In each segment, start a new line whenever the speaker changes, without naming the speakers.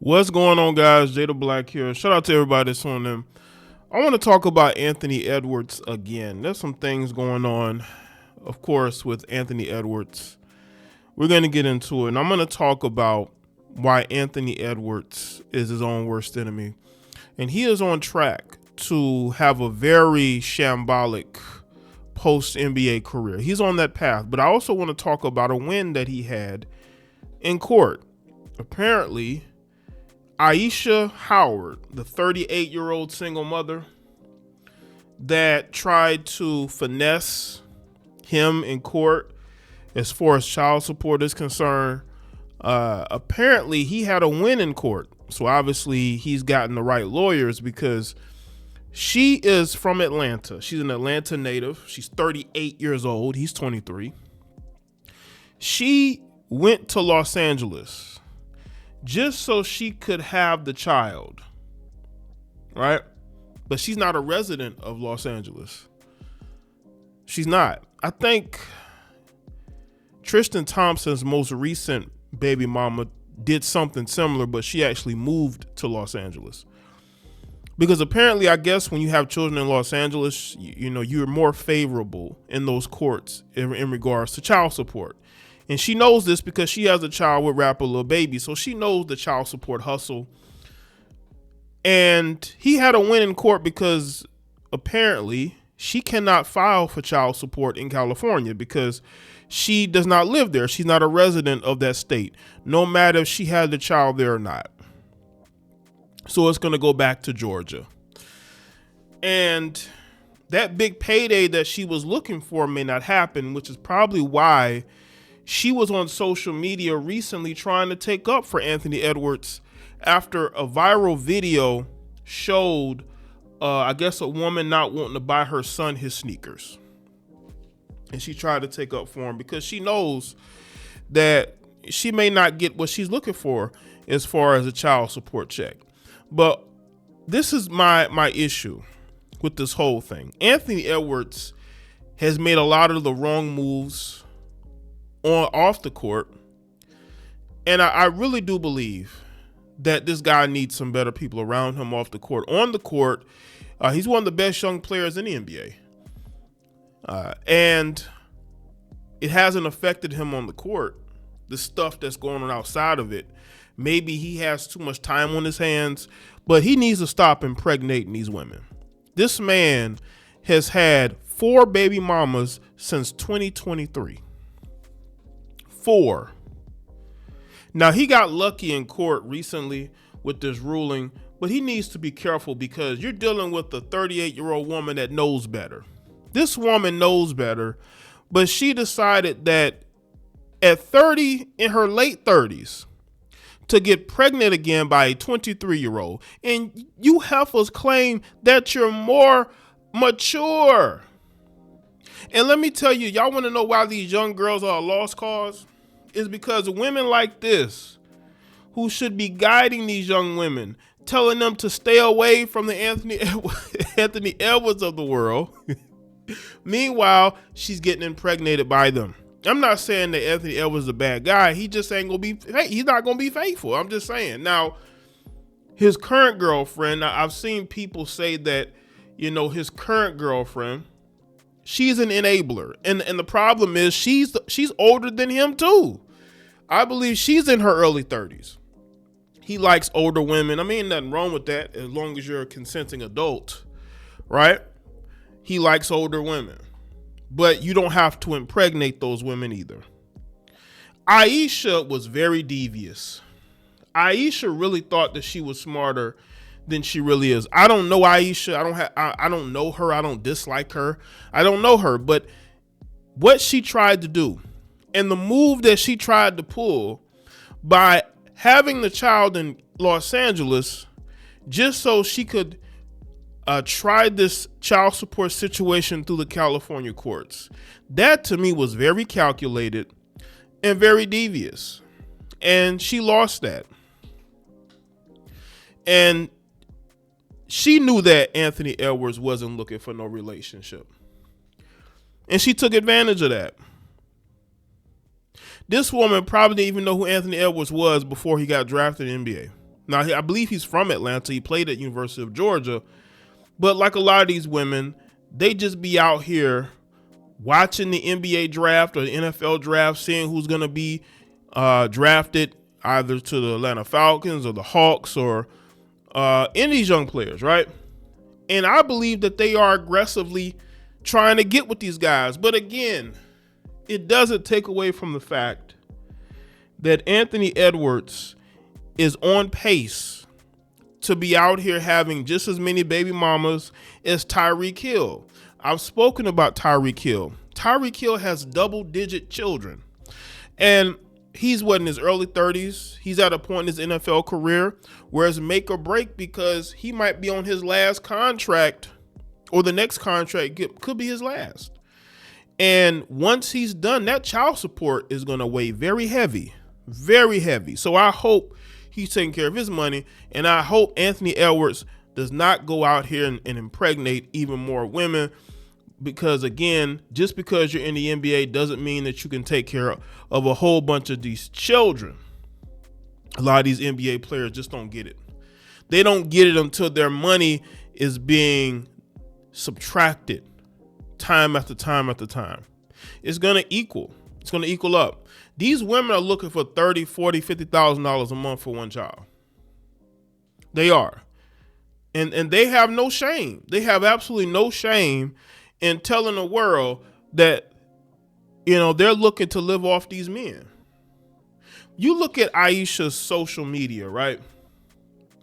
What's going on, guys? Jay the Black here. Shout out to everybody that's on them. I want to talk about Anthony Edwards again. There's some things going on, of course, with Anthony Edwards. We're going to get into it, and I'm going to talk about why Anthony Edwards is his own worst enemy. And he is on track to have a very shambolic post-NBA career. He's on that path. But I also want to talk about a win that he had in court. Apparently, Ayesha Howard, the 38-year-old single mother that tried to finesse him in court as far as child support is concerned, apparently he had a win in court. So obviously he's gotten the right lawyers because she is from Atlanta. She's an Atlanta native. She's 38 years old. He's 23. She went to Los Angeles just so she could have the child, right? But she's not a resident of Los Angeles. She's not. I think Tristan Thompson's most recent baby mama did something similar, but she actually moved to Los Angeles. Because apparently, I guess when you have children in Los Angeles, you know, you're more favorable in those courts in regards to child support. And she knows this because she has a child with rapper Lil Baby. So she knows the child support hustle. And he had a win in court because apparently she cannot file for child support in California because she does not live there. She's not a resident of that state, no matter if she had the child there or not. So it's going to go back to Georgia. And that big payday that she was looking for may not happen, which is probably why she was on social media recently trying to take up for Anthony Edwards after a viral video showed, I guess, a woman not wanting to buy her son his sneakers. And she tried to take up for him because she knows that she may not get what she's looking for as far as a child support check. But this is my issue with this whole thing. Anthony Edwards has made a lot of the wrong moves off the court, and I really do believe that this guy needs some better people around him off the court. On the court, he's one of the best young players in the NBA, and it hasn't affected him on the court. The stuff that's going on outside of it, maybe he has too much time on his hands, but he needs to stop impregnating these women. This man has had 4 baby mamas since 2023. 4. Now, he got lucky in court recently with this ruling, but he needs to be careful because you're dealing with a 38-year-old woman that knows better. This woman knows better, but she decided that at 30, in her late 30s, to get pregnant again by a 23-year-old. And you heifers claim that you're more mature. And let me tell you, y'all want to know why these young girls are a lost cause? Is because women like this, who should be guiding these young women, telling them to stay away from the Anthony Edwards of the world. Meanwhile, she's getting impregnated by them. I'm not saying that Anthony Edwards is a bad guy. He just ain't gonna be. He's not gonna be faithful. I'm just saying. Now, his current girlfriend. Now, I've seen people say that, you know, his current girlfriend, she's an enabler, and the problem is she's older than him too. I believe she's in her early 30s. He likes older women. I mean, nothing wrong with that as long as you're a consenting adult, right? He likes older women, but you don't have to impregnate those women either. Ayesha was very devious. Ayesha really thought that she was smarter than she really is. I don't know Ayesha. I don't know her. I don't dislike her. I don't know her. But what she tried to do and the move that she tried to pull by having the child in Los Angeles just so she could try this child support situation through the California courts, that to me was very calculated and very devious. And she lost that. And she knew that Anthony Edwards wasn't looking for no relationship. And she took advantage of that. This woman probably didn't even know who Anthony Edwards was before he got drafted in the NBA. Now, I believe he's from Atlanta. He played at University of Georgia. But like a lot of these women, they just be out here watching the NBA draft or the NFL draft, seeing who's going to be drafted either to the Atlanta Falcons or the Hawks or any of these young players, right? And I believe that they are aggressively trying to get with these guys. But again, it doesn't take away from the fact that Anthony Edwards is on pace to be out here having just as many baby mamas as Tyreek Hill. I've spoken about Tyreek Hill. Tyreek Hill has double-digit children. And he's in his early 30s. He's at a point in his NFL career where it's make or break, because he might be on his last contract, or the next contract could be his last. And once he's done, that child support is going to weigh very heavy, very heavy. So I hope he's taking care of his money, and I hope Anthony Edwards does not go out here and impregnate even more women, because again, just because you're in the NBA doesn't mean that you can take care of a whole bunch of these children. A lot of these NBA players just don't get it. They don't get it until their money is being subtracted time after time after time. It's going to equal. It's going to equal up. These women are looking for $30,000, $40,000, $50,000 a month for one child. They are. And they have no shame. They have absolutely no shame in telling the world that, they're looking to live off these men. You look at Ayesha's social media, right?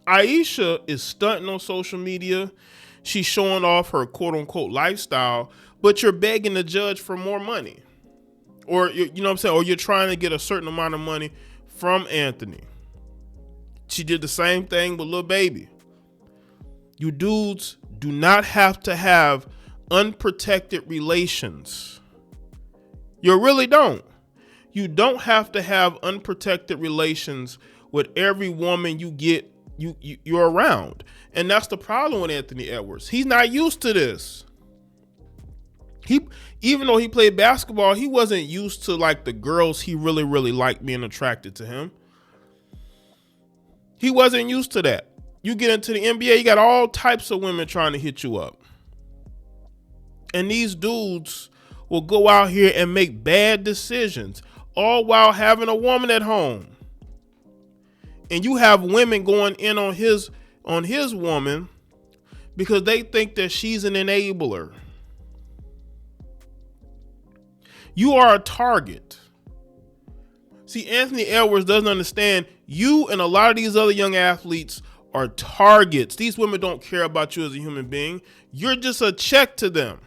Ayesha is stunting on social media. She's showing off her quote unquote lifestyle, but you're begging the judge for more money. Or, you know what I'm saying? Or you're trying to get a certain amount of money from Anthony. She did the same thing with Lil Baby. You dudes do not have to have unprotected relations. You really don't. You don't have to have unprotected relations with every woman you're around. And that's the problem with Anthony Edwards. He's not used to this. Even though he played basketball, he wasn't used to like the girls he really, really liked being attracted to him. He wasn't used to that. You get into the NBA, you got all types of women trying to hit you up. And these dudes will go out here and make bad decisions, all while having a woman at home. And you have women going in on his woman because they think that she's an enabler. You are a target. See, Anthony Edwards doesn't understand you and a lot of these other young athletes are targets. These women don't care about you as a human being. You're just a check to them.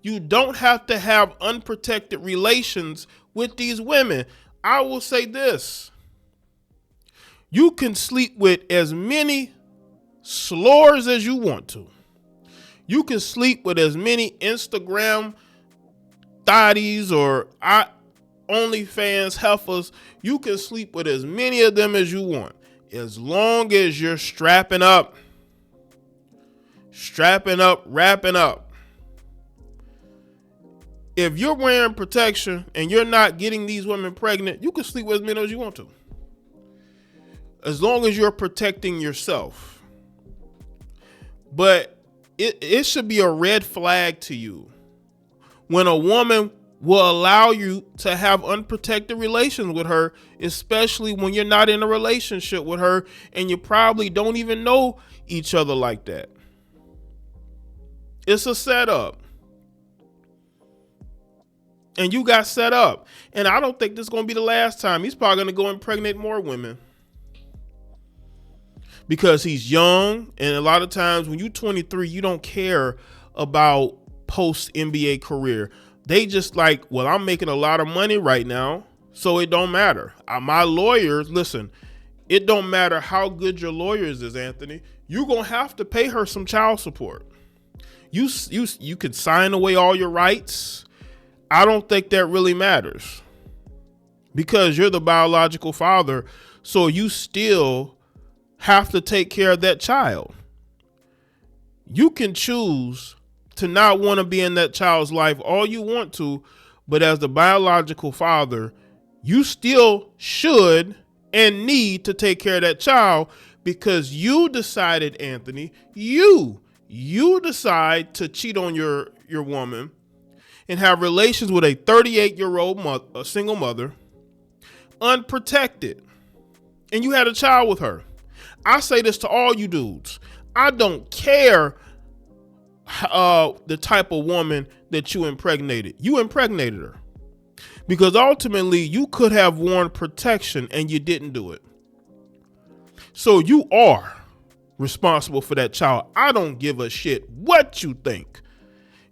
You don't have to have unprotected relations with these women. I will say this. You can sleep with as many slores as you want to. You can sleep with as many Instagram thotties or OnlyFans heifers. You can sleep with as many of them as you want, as long as you're strapping up, wrapping up. If you're wearing protection and you're not getting these women pregnant, you can sleep with as many as you want to, as long as you're protecting yourself. But it should be a red flag to you when a woman will allow you to have unprotected relations with her, especially when you're not in a relationship with her and you probably don't even know each other like that. It's a setup. And you got set up. And I don't think this is going to be the last time. He's probably going to go impregnate more women. Because he's young, and a lot of times when you're 23, you don't care about post-NBA career. They just like, well, I'm making a lot of money right now, so it don't matter. My lawyers, listen, it don't matter how good your lawyers is, Anthony. You're going to have to pay her some child support. You could sign away all your rights. I don't think that really matters because you're the biological father, so you still have to take care of that child. You can choose to not want to be in that child's life all you want to, but as the biological father, you still should and need to take care of that child because you decided, Anthony, you decide to cheat on your woman and have relations with a 38-year-old a single mother, unprotected, and you had a child with her. I say this to all you dudes. I don't care the type of woman that you impregnated. You impregnated her. Because ultimately, you could have worn protection and you didn't do it. So you are responsible for that child. I don't give a shit what you think.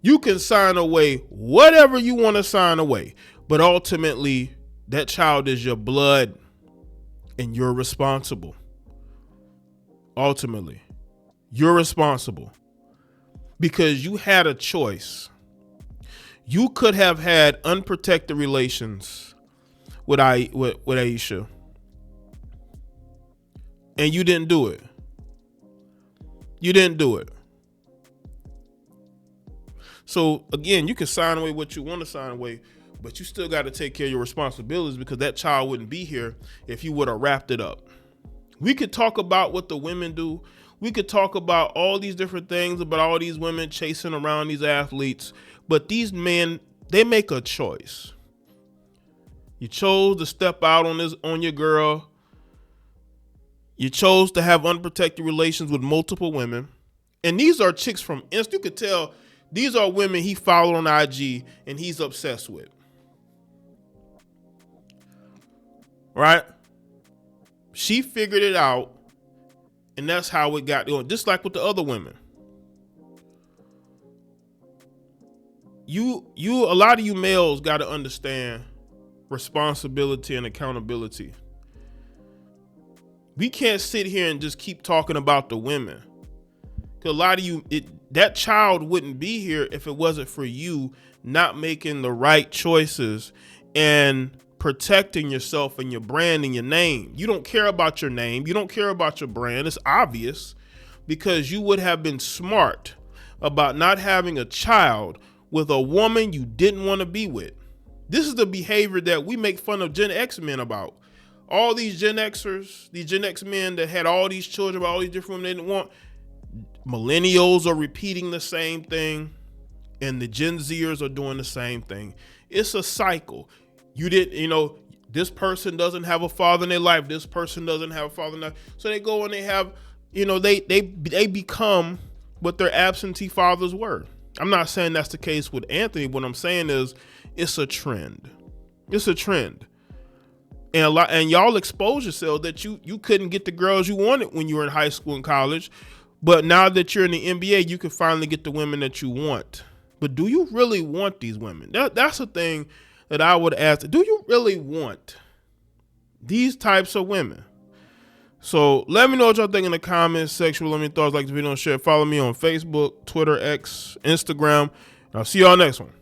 You can sign away whatever you want to sign away. But ultimately, that child is your blood and you're responsible. Ultimately, you're responsible because you had a choice. You could have had unprotected relations with Ayesha, and you didn't do it. You didn't do it. So again, you can sign away what you want to sign away, but you still got to take care of your responsibilities because that child wouldn't be here if you would have wrapped it up. We could talk about what the women do. We could talk about all these different things about all these women chasing around these athletes, but these men, they make a choice. You chose to step out on your girl. You chose to have unprotected relations with multiple women. And these are chicks from Insta. You could tell these are women he followed on IG and he's obsessed with. Right? She figured it out. And that's how it got going. Just like with the other women. A lot of you males got to understand responsibility and accountability. We can't sit here and just keep talking about the women. Because a lot of you, that child wouldn't be here if it wasn't for you not making the right choices and protecting yourself and your brand and your name. You don't care about your name. You don't care about your brand. It's obvious because you would have been smart about not having a child with a woman you didn't want to be with. This is the behavior that we make fun of Gen X men about. All these Gen Xers, these Gen X men that had all these children about all these different women they didn't want. Millennials are repeating the same thing and the Gen Zers are doing the same thing. It's a cycle. This person doesn't have a father in their life. This person doesn't have a father in their life. So they go and they have, they become what their absentee fathers were. I'm not saying that's the case with Anthony. What I'm saying is it's a trend. It's a trend. And y'all expose yourself that you couldn't get the girls you wanted when you were in high school and college. But now that you're in the NBA, you can finally get the women that you want. But do you really want these women? That's the thing that I would ask. Do you really want these types of women? So let me know what y'all think in the comments section. Let me thoughts, like the video, and share. Follow me on Facebook, Twitter, X, Instagram. I'll see y'all next one.